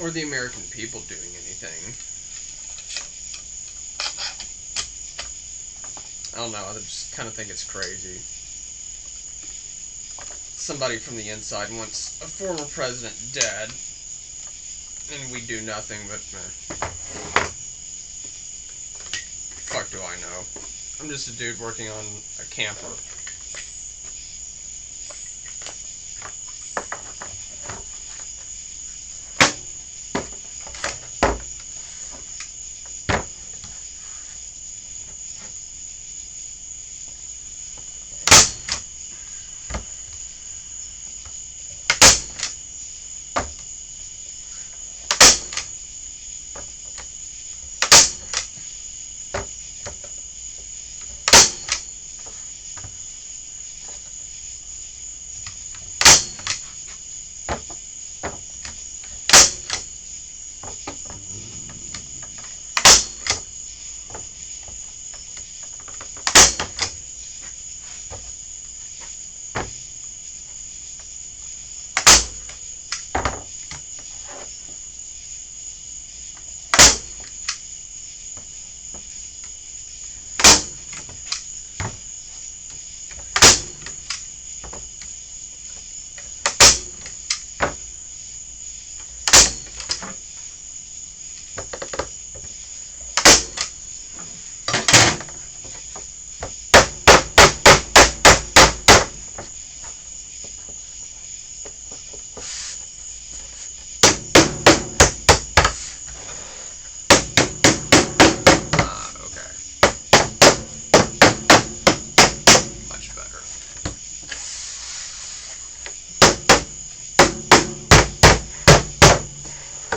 or the American people doing anything. I don't know, I just kind of think it's crazy. Somebody from the inside wants a former president dead, and we do nothing but, fuck do I know. I'm just a dude working on a camper.